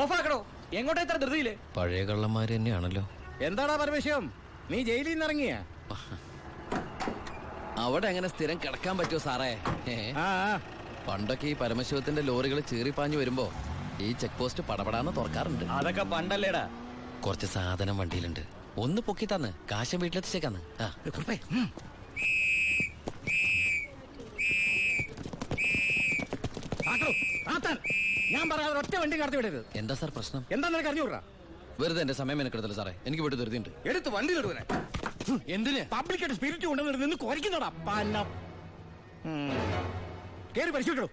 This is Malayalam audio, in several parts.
ഓഫാക്കണോ? എങ്ങോട്ടാ ഇത്ര ധൃതിയില്? പഴയ കള്ളന്മാര് തന്നെയാണല്ലോ. എന്താടാ പരമേശ്വരം, നീ ജയിലിൽ നിന്ന് ഇറങ്ങിയ? അവിടെ എങ്ങനെ സ്ഥിരം കിടക്കാൻ പറ്റുമോ സാറേ? പണ്ടൊക്കെ ഈ പരമശിവത്തിന്റെ ലോറികൾ ചീറിപ്പാഞ്ഞു വരുമ്പോ ഈ ചെക്ക് പോസ്റ്റ് പടപടാന്ന് തുറക്കാറുണ്ട്. അതൊക്കെ പണ്ടല്ലേടാ. കുറച്ച് സാധനം വണ്ടിയിലുണ്ട്, ഒന്ന് പൊക്കി തന്ന് കാശം വീട്ടിലെത്തിച്ചേക്കാന്ന്. ഞാൻ പറയാതെ ഒറ്റ വണ്ടി കടത്തി വിടരുത്. എന്താ സാർ പ്രശ്നം? എന്താ നിനക്ക് അറിഞ്ഞൂടാ? വെറുതെ എന്റെ സമയം മെനക്കെടുത്തല്ലോ സാറേ, എനിക്ക് വീട്ടിൽ ധൃതിയുണ്ട്. എടുത്ത് വണ്ടി ഇടുവനെ. എന്തിന്? പബ്ലിക്കായിട്ട് സ്പിരിറ്റ് കൊണ്ടുവന്നിട്ട് നിന്ന് കുറയ്ക്കുന്നോടാ. കേറി പരിശോധിക്കണോ?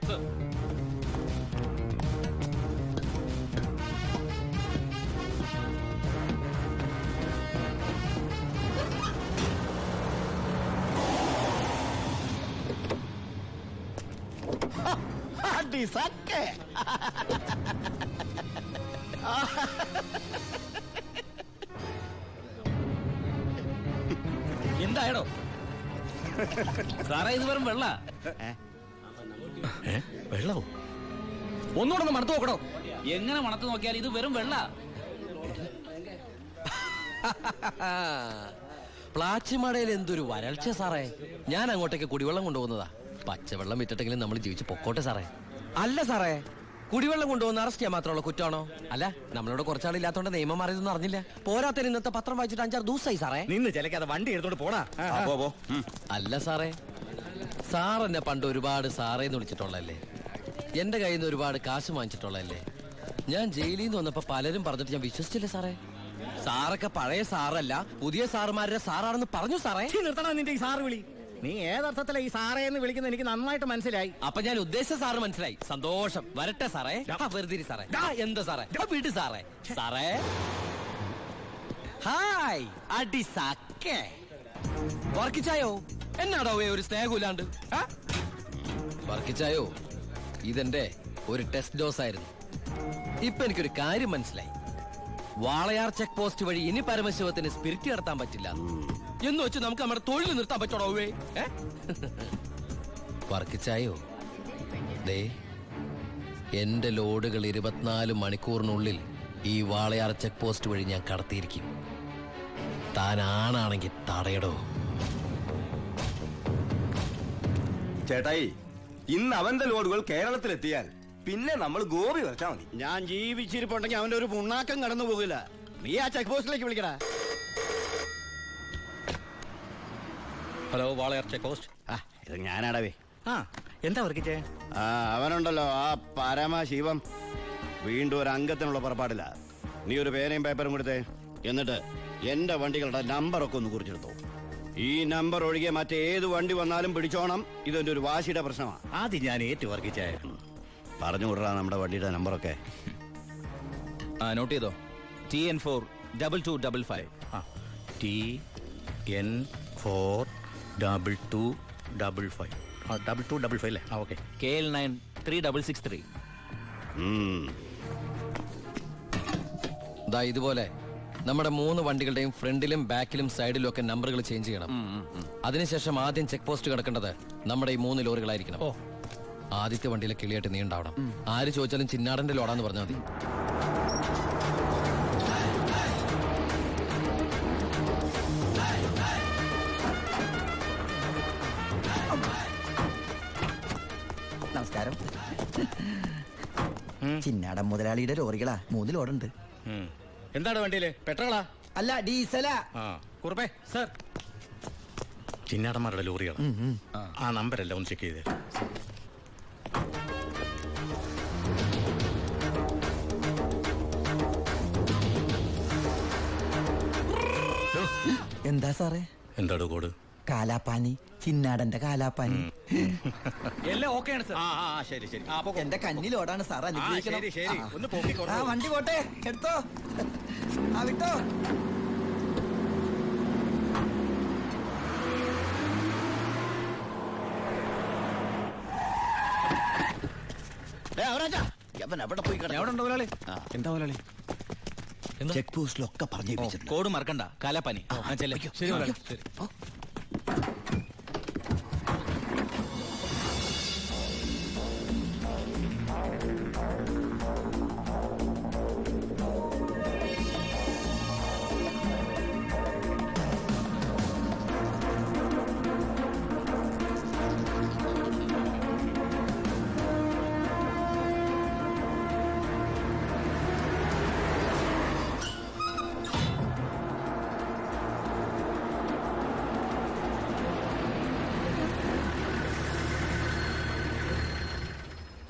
എന്തായടോ സാറേ, ഇത് വെറും വെള്ള. വെള്ളമോ? ഒന്നുകൂടെ ഒന്ന് മണത്ത് നോക്കണോ? എങ്ങനെ മണത്ത് നോക്കിയാൽ ഇത് വെറും വെള്ള. പ്ലാച്ചിമടയിൽ എന്തൊരു വരൾച്ച സാറേ. ഞാൻ അങ്ങോട്ടേക്ക് കുടിവെള്ളം കൊണ്ടുപോകുന്നതാ. പച്ചവെള്ളം വിറ്റിട്ടെങ്കിലും നമ്മൾ ജീവിച്ച് പൊക്കോട്ടെ സാറേ. അല്ല സാറേ, കുടിവെള്ളം കൊണ്ടുപോകുന്ന അറസ്റ്റ് ചെയ്യാൻ മാത്രമുള്ള കുറ്റമാണോ? അല്ല, നമ്മളോട് കുറച്ചാളില്ലാത്തോണ്ട് നിയമം മാറിയതൊന്നും അറിഞ്ഞില്ല. പോരാത്തതിന് ഇന്നത്തെ പത്രം വായിച്ചിട്ട് 5-6 ദിവസമായി സാറേ. നിന്ന് ചിലക്കാതെ വണ്ടി എടുത്തോണ്ട് പോടാ. അല്ല സാറേ, സാർ എന്നെ പണ്ട് ഒരുപാട് സാറേന്ന് വിളിച്ചിട്ടുള്ളല്ലേ, എന്റെ കയ്യിൽ നിന്ന് ഒരുപാട് കാശ് വാങ്ങിച്ചിട്ടുള്ളല്ലേ. ഞാൻ ജയിലിൽ നിന്ന് വന്നപ്പോ പലരും പറഞ്ഞിട്ട് ഞാൻ വിശ്വസിച്ചില്ല സാറേ. സാറൊക്കെ പഴയ സാറല്ല, പുതിയ സാറുമാരുടെ സാറാണെന്ന് പറഞ്ഞു സാറേ. നിർത്തണം നിന്റെ ഈ സാറ് വിളി. നീ ഏതർത്ഥത്തിലാ ഈ സാറേ എന്ന് വിളിക്കുന്നത് എനിക്ക് നന്നായിട്ട് മനസ്സിലായി. അപ്പൊ ഞാൻ ഉദ്ദേശിച്ച സാറ് മനസ്സിലായി. സന്തോഷം. വരട്ടെ സാറേ. വെറുതെ സാറേ. എന്താ സാറേ? വീട് സാറേ. സാറേ ഹായ്. അടി സാക്കേ വർക്കിച്ചായോ? എന്നാടോ ഒരു സ്നേഹമില്ലാണ്ട്? വർക്കിച്ചായോ, ഇതെന്റെ ഒരു ടെസ്റ്റ് ഡോസ് ആയിരുന്നു. ഇപ്പൊ എനിക്കൊരു കാര്യം മനസ്സിലായി. വാളയാർ ചെക്ക് പോസ്റ്റ് വഴി ഇനി പരമശിവത്തിന് സ്പിരിറ്റ് നടത്താൻ പറ്റില്ല എന്ന് വെച്ച് നമുക്ക് നമ്മുടെ തൊഴിൽ നിർത്താൻ പറ്റണോ? വർക്കിച്ചായോ, ദേ എന്റെ ലോഡുകൾ 24 മണിക്കൂറിനുള്ളിൽ ഈ വാളയാർ ചെക്ക് പോസ്റ്റ് വഴി ഞാൻ കടത്തിയിരിക്കും. താൻ ആണാണെങ്കിൽ തടയടോ. ചേട്ടായി, ഇന്ന് അവന്റെ ലോഡുകൾ കേരളത്തിലെത്തിയാൽ പിന്നെ നമ്മൾ ഗോപി വരച്ചാ മതി. ഞാൻ ജീവിച്ചിരിപ്പുണ്ടെങ്കിൽ അവന്റെ ഒരു പുണ്ണാക്കം കടന്നു പോകില്ല. നീ ആ ചെക്ക് പോസ്റ്റിലേക്ക് വിളിക്കടാ. Hello, Walayar check post. ഇത് ഞാനാടവേ. എന്താ വർക്കിച്ചേ? അവനുണ്ടല്ലോ ആ പരമശിവം, വീണ്ടും ഒരു അംഗത്തിനുള്ള പുറപ്പാടില്ല. നീ ഒരു പേനയും പേപ്പറും കൊടുത്തേ. എന്നിട്ട് എന്റെ വണ്ടികളുടെ നമ്പറൊക്കെ ഒന്ന് കുറിച്ചെടുത്തോ. ഈ നമ്പർ ഒഴികെ മറ്റേത് വണ്ടി വന്നാലും പിടിച്ചോണം. ഇതെന്റെ ഒരു വാശിയുടെ പ്രശ്നമാണ്. ആദ്യം ഞാൻ ഏറ്റു വർക്കിച്ചേ. പറഞ്ഞു വിടറാ നമ്മുടെ വണ്ടിയുടെ നമ്പറൊക്കെ. നോട്ട് ചെയ്തോ. TN4 2255. TN4 2255. 2255 അല്ലേ? ഓക്കെ. KL9 3663. ഇതുപോലെ നമ്മുടെ 3 വണ്ടികളുടെയും ഫ്രണ്ടിലും ബാക്കിലും സൈഡിലും ഒക്കെ നമ്പറുകൾ ചേഞ്ച് ചെയ്യണം. അതിനുശേഷം ആദ്യം ചെക്ക് പോസ്റ്റ് കിടക്കേണ്ടത് നമ്മുടെ ഈ 3 ലോറികളായിരിക്കണം. ആദ്യത്തെ വണ്ടിയിലെ കിളിയായിട്ട് നീ ഉണ്ടാവണം. ആര് ചോദിച്ചാലും ചിന്നാടന്റെ ലോഡാന്ന് പറഞ്ഞാൽ മതി. നമസ്കാരം. ചിന്നാടൻ മുതലാളിയുടെ ലോറികളാ, 3 ലോഡുണ്ട്. എന്താണ് വണ്ടിയില്? പെട്രോളാ? അല്ല, ഡീസലാ. കുറുപ്പേ സർ, ചിന്നാടന്മാരുടെ ലോറികളാ. ആ നമ്പരല്ല ഒന്ന് ചെക്ക് ചെയ്തേ. എന്താ സാറേ? എന്താടോ കോഡ്? കാലാപ്പാനി, ചിന്നാടന്റെ കാലാപ്പാനി. എല്ലാം ഓക്കെയാണ് സർ. ശരി ശരി. എന്റെ കന്നിലോടാണ് സാർ, അനുഗ്രഹിക്കണം. ഒന്ന് വണ്ടി പോട്ടെ, എടുത്തോ. വിട്ടോ. എവിടെ പോയി? എവിടെ ഉണ്ടോ മുതലാളി? എന്താ മുതലാളി? ചെക്ക് പോസ്റ്റിലൊക്കെ പറഞ്ഞു. കോഡ് മറക്കണ്ട. കാലാപ്പാനി. ശരി മുതലാളി, ശരി.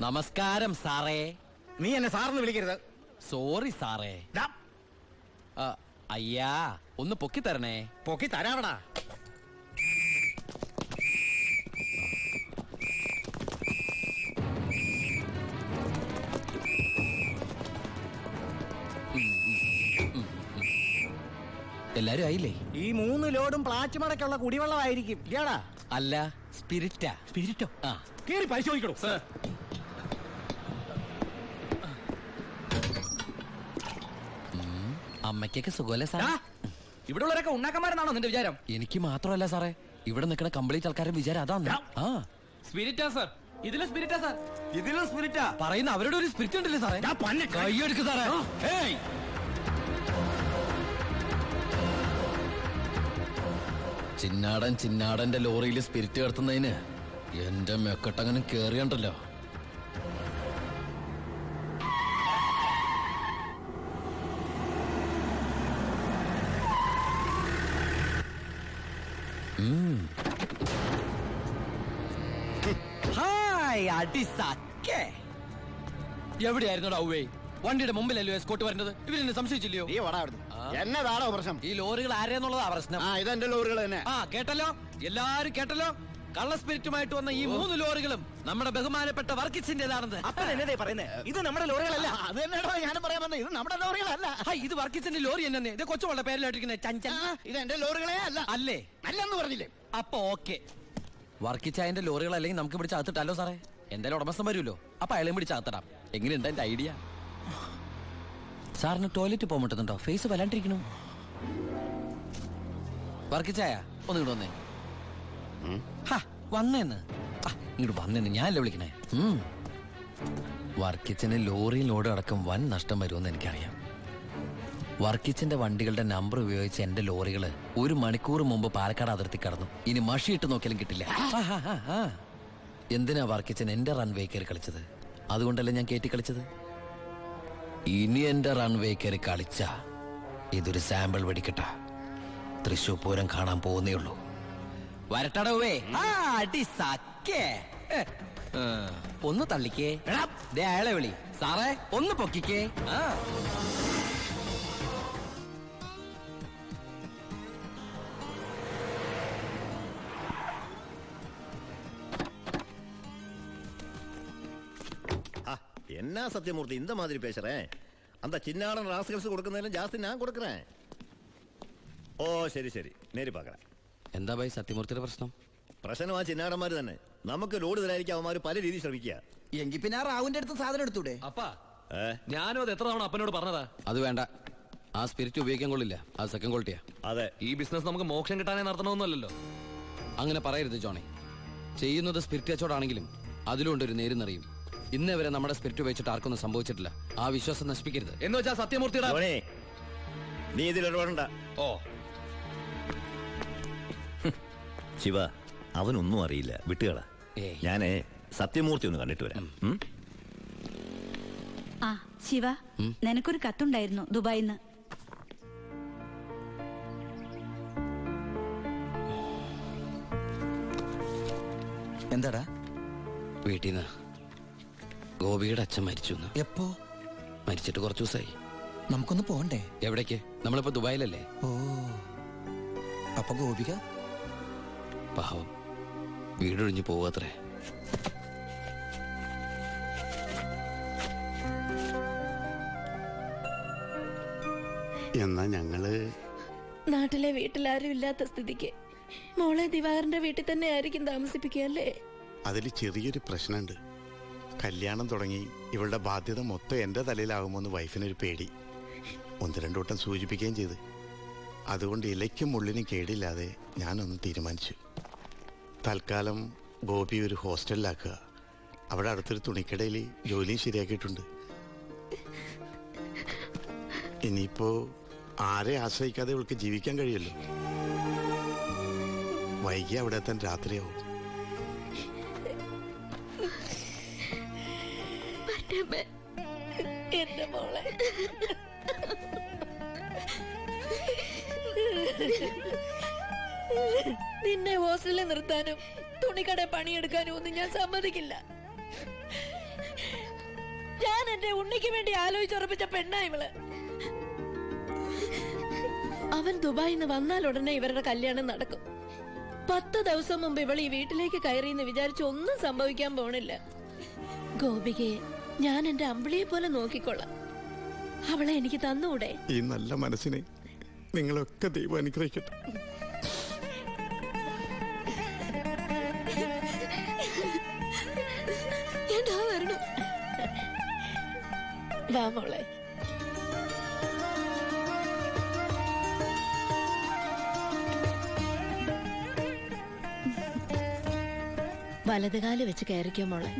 നമസ്കാരം സാറേ. നീ എന്നെ സാറെന്ന് വിളിക്കരുത്. സോറി സാറേ. ദാ, അയ്യാ ഒന്ന് പൊക്കി തരണേ. പൊക്കി തരാവടാ. എല്ലാരും ആയില്ലേ? ഈ 3 ലോഡും പ്ലാച്ചുമടക്കുള്ള കുടിവെള്ളമായിരിക്കും ഇയാടാ. അല്ല, സ്പിരിറ്റാ. സ്പിരിറ്റോ? ആ, കേറി പരിശോധിക്കണോ? അമ്മയ്ക്കൊക്കെ സുഖമല്ലേ സാറേ? ഇവിടെ ഉള്ളവരൊക്കെ ഉണ്ണാക്കന്മാരെന്നാണോ നിന്റെ വിചാരം? എനിക്ക് മാത്രമല്ല സാറേ, ഇവിടെ നിൽക്കുന്ന കംപ്ലീറ്റ് ആൾക്കാരുടെ വിചാരം അതാണ്. ആ, സ്പിരിറ്റാ സാർ, ഇതിലും സ്പിരിറ്റാ സാർ. ഇതിലും സ്പിരിറ്റാ പറയുന്ന അവരുടെ ഒരു സ്പിരിറ്റ് ഉണ്ടല്ലേ സാറേ? കൈയെടുക്ക് സാറേ. ഏയ്, ചിന്നാടന്റെ ലോറിയിൽ സ്പിരിറ്റ് കടത്തുന്നതിന് എന്റെ മെക്കട്ടങ്ങനെ കേറിയണ്ടല്ലോ. ഹായ് അടിസാക്കേ. എവിടെയായിരുന്നു ഔവേ? വണ്ടിയുടെ മുമ്പിലല്ലോ എസ്കോട്ട് വരുന്നത്. ഇവരെന്നെ സംശയിച്ചില്ലയോ? നീ വടാ അവിടുന്ന്. എന്നതാണോ പ്രശ്നം? ഈ ലോറികൾ ആരെന്നുള്ളതാ പ്രശ്നം. ഇതെന്റെ ലോറികൾ തന്നെ. കേട്ടല്ലോ, എല്ലാരും കേട്ടല്ലോ. കള്ള സ്പിരിറ്റുമായിട്ട് വന്ന ഈ 3 ലോറികളും നമ്മുടെ ബഹുമാനപ്പെട്ട വർക്കിച്ചിന്റേതാണെന്ന്. അപ്പനെന്നതേ പറയുന്നേ? ഇത് നമ്മുടെ ലോറികളല്ല. അത് തന്നെയാണോ ഞാനും പറയാൻ വന്നത്. ഇത് നമ്മുടെ ലോറികളല്ല. ഇത് വർക്കിച്ചിന്റെ ലോറി എന്നെ ഇത് കൊച്ചുവളുടെ പേരിലായിട്ടിരിക്കുന്നത് ചഞ്ചൽ. ഇത് എന്റെ ലോറികളെ അല്ല. അല്ലേ? അല്ലെന്ന് പറഞ്ഞില്ലേ? അപ്പൊ ഓക്കെ. വർക്കിച്ചായന്റെ ലോറികൾ അല്ലെങ്കിൽ നമുക്ക് പിടിച്ച് അകത്തിട്ടല്ലോ സാറേ. എന്തായാലും ഉടമസ്ഥൻ വരുമല്ലോ, അപ്പൊ അയാളെയും പിടിച്ച് അകത്തിടാം. എങ്ങനെയുണ്ട് എന്റെ ഐഡിയ? സാറിന് ടോയ്ലറ്റ് പോകാൻ പറ്റുന്നുണ്ടോ? ഫേസ് വല്ലാണ്ടിരിക്കണു. വർക്കിച്ചായ ഒന്ന് ഇങ്ങോട്ട് വന്നേ. വന്നേന്ന് ഇങ്ങോട്ട് വന്നേന്ന് ഞാനല്ലേ വിളിക്കണേ. വർക്കിച്ചന് ലോറി ലോഡ് അടക്കം വൻ നഷ്ടം വരുമെന്ന് എനിക്കറിയാം. വർക്കിച്ചന്റെ വണ്ടികളുടെ നമ്പർ ഉപയോഗിച്ച് എന്റെ ലോറികള് 1 മണിക്കൂർ മുമ്പ് പാലക്കാട് അതിർത്തി കടന്നു. ഇനി മഷിയിട്ട് നോക്കിയാലും കിട്ടില്ല. എന്തിനാ വർക്കിച്ചൻ എന്റെ റൺവേ കയറി കളിച്ചത്? അതുകൊണ്ടല്ലേ ഞാൻ കയറ്റി കളിച്ചത്. ഇനി എന്റെ റൺവേ കയറി കളിച്ച ഇതൊരു സാമ്പിൾ വെടിക്കട്ട. തൃശൂർ പൂരം കാണാൻ പോകുന്നേ ഉള്ളൂ. വരട്ടടവേ. ഒന്ന് തള്ളിക്കേ. അയാളെ വിളി. സാറേ ഒന്ന് പൊക്കിക്കേ. என்ன சத்தியமூர்த்தி இந்த மாதிரி பேசுறேன்? அந்த சின்னாடன் ராஸ்கல்ஸ் கொடுക്കുന്നതിലും ஜாஸ்தி நான் கொடுக்குறேன். ഓ ശരി ശരി, നേരി പാക്കറേൻ. എന്താ ഭായി സത്യമൂർത്തിയുടെ പ്രശ്നം? പ്രശ്നം ആ ചിന്നാടന്മാര് തന്നെ. നമുക്ക് ലോഡ് തരായിരിക്കും അവന്മാർ പല രീതിയിൽ ശ്രമിക്കുക. എങ്കിൽ പിന്നെ ആ റാവുന്റെ അടുത്ത് സാധനം എടുത്തൂടെ? അപ്പാ, ഞാനും അത് എത്ര തവണ അപ്പനോട് പറഞ്ഞതാ. അത് വേണ്ട, ആ സ്പിരിറ്റ് ഉപയോഗിക്കാൻ കൊള്ളില്ല. അത് സെക്കൻഡ് ക്വാളിറ്റിയാ. അതെ, ഈ ബിസിനസ് നമുക്ക് മോക്ഷം കിട്ടാനേ നടത്തണമെന്നല്ലോ. അങ്ങനെ പറയരുത് ജോണി. ചെയ്യുന്നത് സ്പിരിറ്റ് കച്ചവടാണെങ്കിലും അതിലുണ്ട് ഒരു നേരുന്നറിയും. ഇന്നേ വരെ നമ്മുടെ സ്പിരിറ്റ് ഉപയോഗിച്ചിട്ട് ആർക്കൊന്നും സംഭവിച്ചിട്ടില്ല. ആ വിശ്വാസം നശിപ്പിക്കരുത്. എന്ന് വെച്ചാൽ സത്യമൂർത്തിയുടെ നീ ഇതിൽ ഇടപെടണ്ട. ഓ ശിവ, അവനൊന്നും അറിയില്ല, വിട്ടുകള. ഞാന് സത്യമൂർത്തി ഒന്ന് കണ്ടിട്ട് വരാം. ആ ശിവ, നിനക്കൊരു കത്തുണ്ടായിരുന്നു ദുബായിന്ന്. എന്താടാ? വീട്ടിന്ന് ഗോപിയുടെ അച്ഛൻ മരിച്ചു. എപ്പോ? മരിച്ചിട്ട് കുറച്ചു ദിവസമായി. നമുക്കൊന്ന് പോണ്ടേ? എവിടേക്ക്? നമ്മളിപ്പോ ദുബായിലല്ലേ. ഓ, അപ്പൊ ഗോപിക പാവം വീടൊഴിഞ്ഞു പോവാത്രേ. എന്നാ ഞങ്ങള് നാട്ടിലെ വീട്ടിലാരും ഇല്ലാത്ത സ്ഥിതിക്ക് മോളെ ദിവാകരന്റെ വീട്ടിൽ തന്നെ ആയിരിക്കും താമസിപ്പിക്കുക അല്ലേ? അതിൽ ചെറിയൊരു പ്രശ്നമുണ്ട്. കല്യാണം തുടങ്ങി ഇവളുടെ ബാധ്യത മൊത്തം എൻ്റെ തലയിലാകുമോന്ന് വൈഫിനൊരു പേടി. 1-2 വട്ടം സൂചിപ്പിക്കുകയും ചെയ്ത്. അതുകൊണ്ട് ഇലയ്ക്കും മുള്ളിനും കേടില്ലാതെ ഞാനൊന്ന് തീരുമാനിച്ചു. തൽക്കാലം ഗോപി ഒരു ഹോസ്റ്റലിലാക്കുക. അവിടെ അടുത്തൊരു തുണിക്കടയിൽ ജോലിയും ശരിയാക്കിയിട്ടുണ്ട്. ഇനിയിപ്പോ ആരെ ആശ്രയിക്കാതെ ഇവൾക്ക് ജീവിക്കാൻ കഴിയുമല്ലോ. വൈകി അവിടെ എത്താൻ രാത്രിയാവും. എന്റെ മോളെ നിന്നെ ഹോസ്റ്റലിൽ നിർത്താനും തുണിക്കട പണിയെടുക്കാനും ഒന്നും ഞാൻ സമ്മതിക്കില്ല. എന്റെ ഉണ്ണിക്ക് വേണ്ടി ആലോചിച്ചുറപ്പിച്ച പെണ്ണാ ഇവള്. അവൻ ദുബായിൽ നിന്ന് വന്നാൽ ഉടനെ ഇവരുടെ കല്യാണം നടക്കും. 10 ദിവസം മുമ്പ് ഇവൾ ഈ വീട്ടിലേക്ക് കയറിയെന്ന് വിചാരിച്ച് ഒന്നും സംഭവിക്കാൻ പോണില്ല. ഗോപികയെ ഞാൻ എന്റെ അമ്പിളിയെ പോലെ നോക്കിക്കൊള്ളാം. അവളെ എനിക്ക് തന്നൂടെ? ഈ നല്ല മനസ്സിനെ നിങ്ങളൊക്കെ ദൈവം അനുഗ്രഹിക്കട്ടെ. വാ മോളെ. വലതുകാല് വെച്ച് കയറിക്കോ മോളെ.